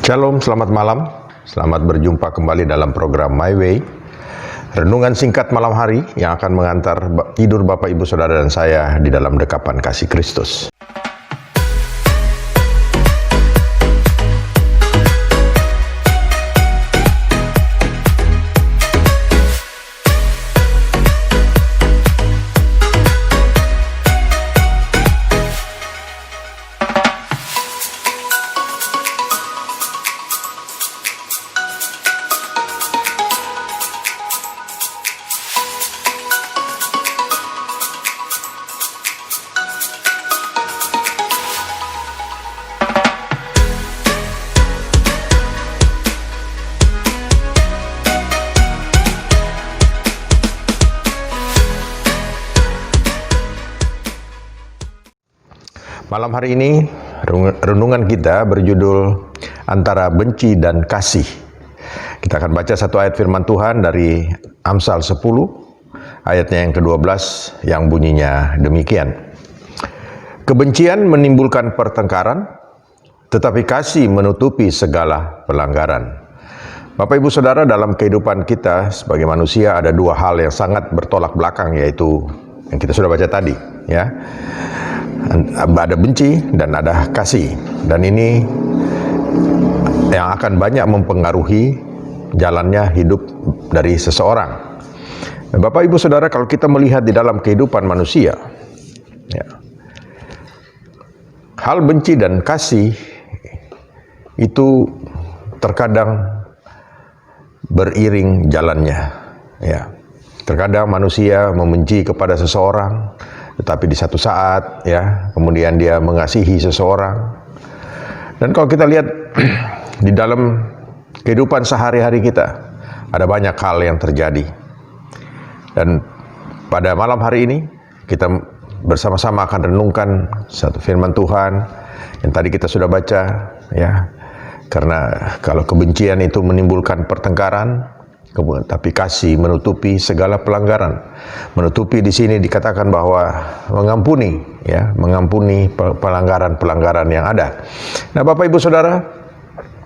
Shalom, selamat malam. Selamat berjumpa kembali dalam program My Way. Renungan singkat malam hari yang akan mengantar tidur Bapak, Ibu, Saudara, dan saya di dalam dekapan kasih Kristus. Malam hari ini renungan kita berjudul Antara Benci dan Kasih. Kita akan baca satu ayat firman Tuhan dari Amsal 10 ayatnya yang ke-12 yang bunyinya demikian. Kebencian menimbulkan pertengkaran, tetapi kasih menutupi segala pelanggaran. Bapak, Ibu, Saudara, dalam kehidupan kita sebagai manusia ada dua hal yang sangat bertolak belakang, yaitu yang kita sudah baca tadi, ya. Ada benci dan ada kasih, dan ini yang akan banyak mempengaruhi jalannya hidup dari seseorang. Bapak, Ibu, Saudara, kalau kita melihat di dalam kehidupan manusia, ya, hal benci dan kasih itu terkadang beriring jalannya, ya. Terkadang manusia membenci kepada seseorang, tetapi di satu saat, ya, kemudian dia mengasihi seseorang. Dan kalau kita lihat di dalam kehidupan sehari-hari kita, ada banyak hal yang terjadi. Dan pada malam hari ini, kita bersama-sama akan renungkan satu firman Tuhan yang tadi kita sudah baca, ya. Karena kalau kebencian itu menimbulkan pertengkaran, tapi kasih menutupi segala pelanggaran. Menutupi di sini dikatakan bahwa mengampuni, ya, mengampuni pelanggaran-pelanggaran yang ada. Nah, Bapak, Ibu, Saudara,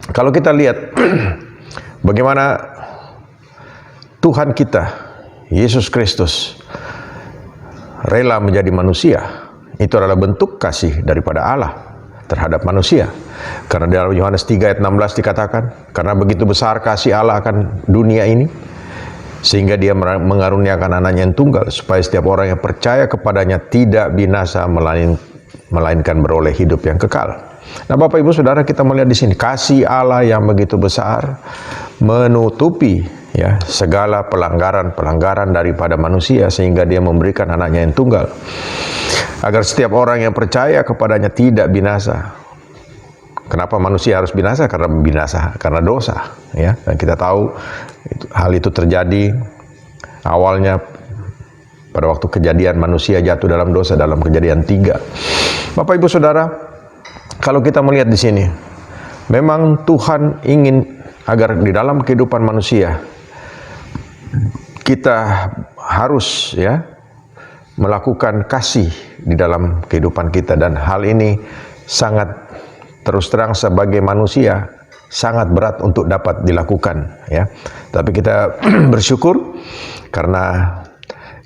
kalau kita lihat bagaimana Tuhan kita, Yesus Kristus, rela menjadi manusia, itu adalah bentuk kasih daripada Allah terhadap manusia. Karena dalam Yohanes 3 ayat 16 dikatakan, karena begitu besar kasih Allah akan dunia ini, sehingga dia mengaruniakan anaknya yang tunggal, supaya setiap orang yang percaya kepadanya tidak binasa, melainkan beroleh hidup yang kekal. Nah, Bapak, Ibu, Saudara, kita melihat di sini kasih Allah yang begitu besar menutupi, ya, segala pelanggaran daripada manusia, sehingga dia memberikan anaknya yang tunggal, agar setiap orang yang percaya kepadanya tidak binasa. Kenapa manusia harus binasa? Karena dosa, ya. Dan kita tahu hal itu terjadi awalnya pada waktu kejadian manusia jatuh dalam dosa, dalam Kejadian 3. Bapak, Ibu, Saudara, kalau kita melihat di sini, memang Tuhan ingin agar di dalam kehidupan manusia kita harus, ya, melakukan kasih di dalam kehidupan kita, dan hal ini sangat, terus terang, sebagai manusia sangat berat untuk dapat dilakukan, ya. Tapi kita bersyukur karena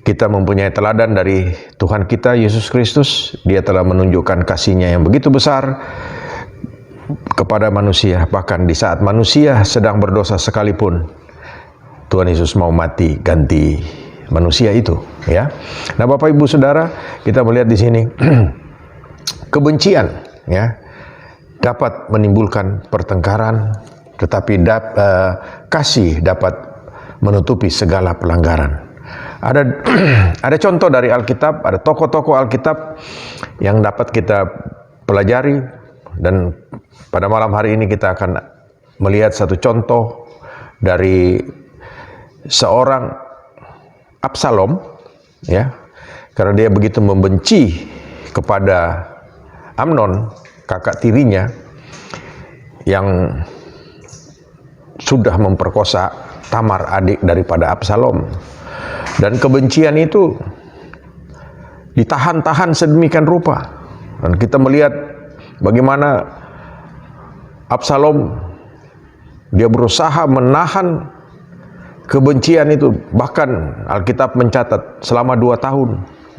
kita mempunyai teladan dari Tuhan kita Yesus Kristus. Dia telah menunjukkan kasih-Nya yang begitu besar kepada manusia, bahkan di saat manusia sedang berdosa sekalipun Tuhan Yesus mau mati ganti manusia itu, ya. Nah, Bapak, Ibu, Saudara, kita melihat di sini kebencian, ya, dapat menimbulkan pertengkaran, tetapi kasih dapat menutupi segala pelanggaran. Ada contoh dari Alkitab, ada tokoh-tokoh Alkitab yang dapat kita pelajari, dan pada malam hari ini kita akan melihat satu contoh dari seorang Absalom, ya, karena dia begitu membenci kepada Amnon, kakak tirinya, yang sudah memperkosa Tamar, adik daripada Absalom. Dan kebencian itu ditahan-tahan sedemikian rupa. Dan kita melihat bagaimana Absalom Dia berusaha menahan kebencian itu. Bahkan Alkitab mencatat selama 2 tahun,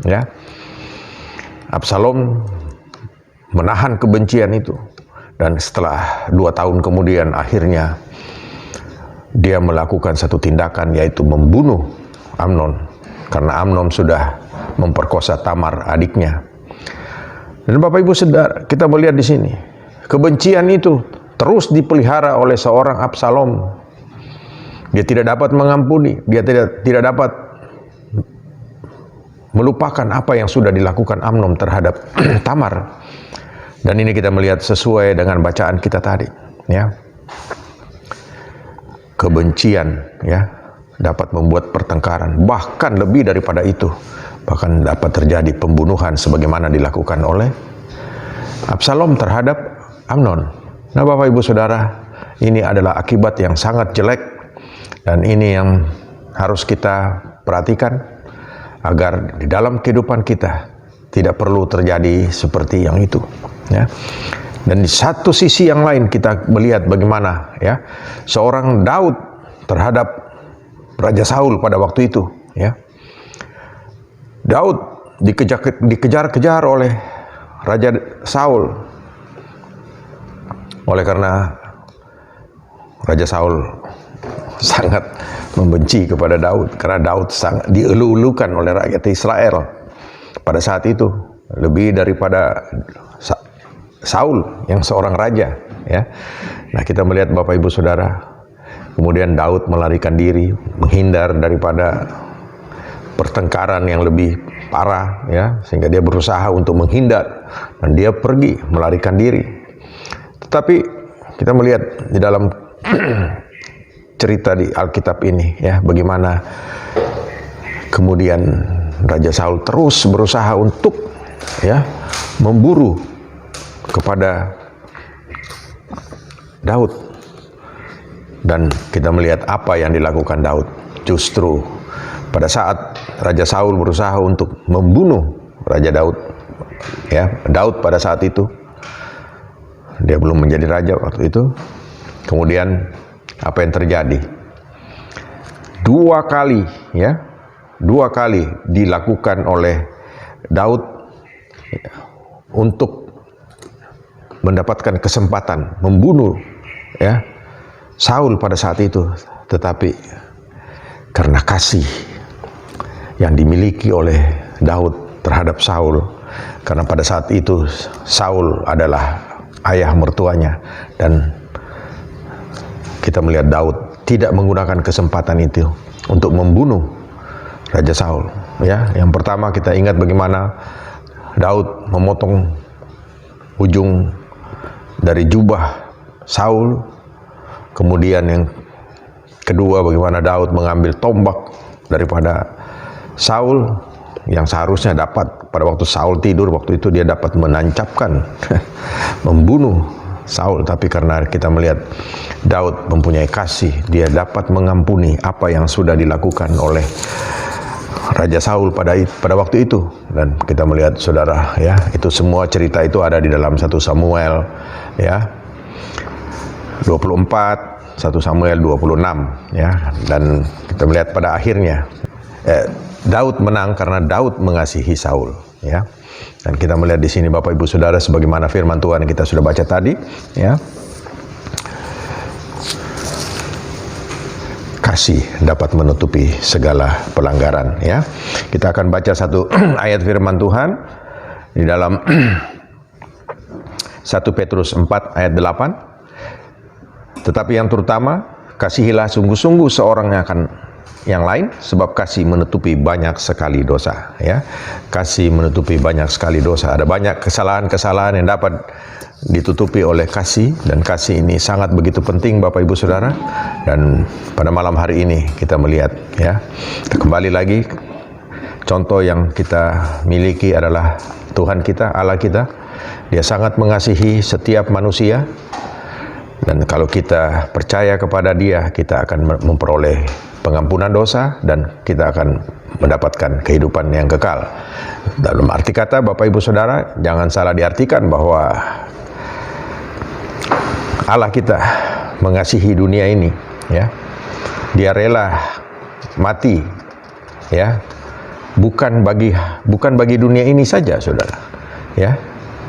ya, Absalom menahan kebencian itu. Dan setelah 2 tahun kemudian akhirnya dia melakukan satu tindakan, yaitu membunuh Amnon, karena Amnon sudah memperkosa Tamar, adiknya. Dan Bapak Ibu Saudara, kita melihat di sini kebencian itu terus dipelihara oleh seorang Absalom. Dia tidak dapat mengampuni, dia tidak dapat melupakan apa yang sudah dilakukan Amnon terhadap Tamar. Dan ini kita melihat sesuai dengan bacaan kita tadi, ya. Kebencian, ya, dapat membuat pertengkaran, bahkan lebih daripada itu. Bahkan dapat terjadi pembunuhan sebagaimana dilakukan oleh Absalom terhadap Amnon. Nah, Bapak Ibu Saudara, ini adalah akibat yang sangat jelek, dan ini yang harus kita perhatikan agar di dalam kehidupan kita tidak perlu terjadi seperti yang itu, ya. Dan di satu sisi yang lain kita melihat bagaimana, ya, seorang Daud terhadap Raja Saul pada waktu itu, ya. Daud dikejar-kejar oleh Raja Saul. Oleh karena Raja Saul sangat membenci kepada Daud, karena Daud sangat dielu-elukan oleh rakyat Israel pada saat itu, lebih daripada Saul yang seorang raja, ya. Nah, kita melihat Bapak Ibu Saudara, kemudian Daud melarikan diri, menghindar daripada pertengkaran yang lebih parah, ya, sehingga dia berusaha untuk menghindar dan dia pergi melarikan diri. Tetapi kita melihat di dalam cerita di Alkitab ini, ya, bagaimana kemudian Raja Saul terus berusaha untuk, ya, memburu kepada Daud. Dan kita melihat apa yang dilakukan Daud. Justru pada saat Raja Saul berusaha untuk membunuh Raja Daud, ya, Daud pada saat itu dia belum menjadi raja waktu itu. Kemudian apa yang terjadi? 2 kali, ya, 2 kali dilakukan oleh Daud, ya, untuk mendapatkan kesempatan membunuh, ya, Saul pada saat itu. Tetapi karena kasih yang dimiliki oleh Daud terhadap Saul, karena pada saat itu Saul adalah ayah mertuanya, dan kita melihat Daud tidak menggunakan kesempatan itu untuk membunuh Raja Saul, ya. Yang pertama kita ingat bagaimana Daud memotong ujung dari jubah Saul. Kemudian yang kedua, bagaimana Daud mengambil tombak daripada Saul yang seharusnya dapat pada waktu Saul tidur, waktu itu dia dapat menancapkan membunuh Saul. Tapi karena kita melihat Daud mempunyai kasih, dia dapat mengampuni apa yang sudah dilakukan oleh Raja Saul pada waktu itu. Dan kita melihat, saudara, ya, itu semua cerita itu ada di dalam 1 Samuel, ya, 24, 1 Samuel 26, ya. Dan kita melihat pada akhirnya Daud menang karena Daud mengasihi Saul, ya. Dan kita melihat di sini Bapak Ibu Saudara, sebagaimana firman Tuhan yang kita sudah baca tadi, ya. Kasih dapat menutupi segala pelanggaran, ya. Kita akan baca satu ayat firman Tuhan di dalam 1 Petrus 4 ayat 8. Tetapi yang terutama, kasihilah sungguh-sungguh seorang yang lain, sebab kasih menutupi banyak sekali dosa, ya. Kasih menutupi banyak sekali dosa. Ada banyak kesalahan-kesalahan yang dapat ditutupi oleh kasih, dan kasih ini sangat begitu penting Bapak Ibu Saudara. Dan pada malam hari ini kita melihat, ya, kembali lagi contoh yang kita miliki adalah Tuhan kita, Allah kita. Dia sangat mengasihi setiap manusia. Dan kalau kita percaya kepada Dia, kita akan memperoleh pengampunan dosa dan kita akan mendapatkan kehidupan yang kekal. Dalam arti kata, Bapak Ibu Saudara, jangan salah diartikan bahwa Allah kita mengasihi dunia ini, ya. Dia rela mati, ya. Bukan bagi dunia ini saja, saudara. Ya.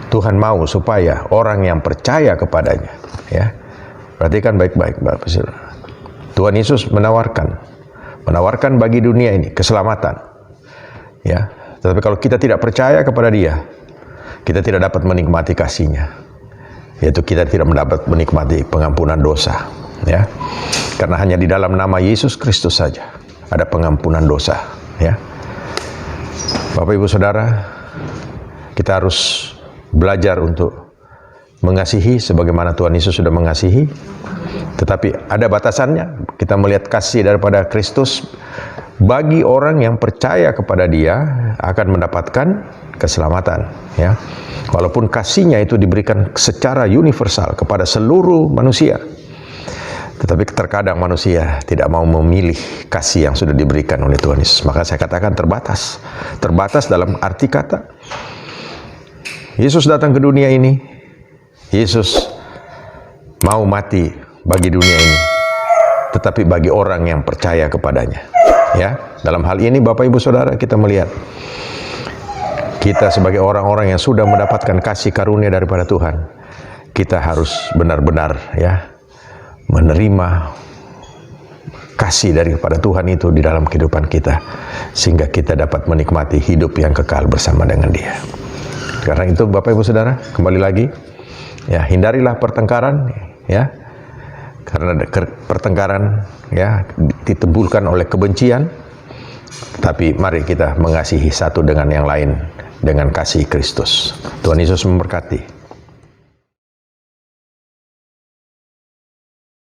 Tuhan mau supaya orang yang percaya kepadanya, ya. Perhatikan baik-baik, Bapak Saudara. Tuhan Yesus menawarkan bagi dunia ini keselamatan. Ya. Tetapi kalau kita tidak percaya kepada Dia, kita tidak dapat menikmati kasih-Nya. Yaitu kita tidak mendapat menikmati pengampunan dosa, ya. Karena hanya di dalam nama Yesus Kristus saja ada pengampunan dosa, ya. Bapak Ibu Saudara, kita harus belajar untuk mengasihi sebagaimana Tuhan Yesus sudah mengasihi. Tetapi ada batasannya. Kita melihat kasih daripada Kristus bagi orang yang percaya kepada Dia akan mendapatkan keselamatan, ya. Walaupun kasih-Nya itu diberikan secara universal kepada seluruh manusia, tetapi terkadang manusia tidak mau memilih kasih yang sudah diberikan oleh Tuhan Yesus. Maka saya katakan terbatas. Terbatas dalam arti kata, Yesus datang ke dunia ini, Yesus mau mati bagi dunia ini, tetapi bagi orang yang percaya kepadanya. Ya, dalam hal ini Bapak Ibu Saudara, kita melihat kita sebagai orang-orang yang sudah mendapatkan kasih karunia daripada Tuhan, kita harus benar-benar, ya, menerima kasih daripada Tuhan itu di dalam kehidupan kita, sehingga kita dapat menikmati hidup yang kekal bersama dengan Dia. Karena itu Bapak Ibu Saudara, kembali lagi, ya, hindarilah pertengkaran, ya. Karena pertengkaran, ya, ditimbulkan oleh kebencian. Tapi mari kita mengasihi satu dengan yang lain dengan kasih Kristus. Tuhan Yesus memberkati.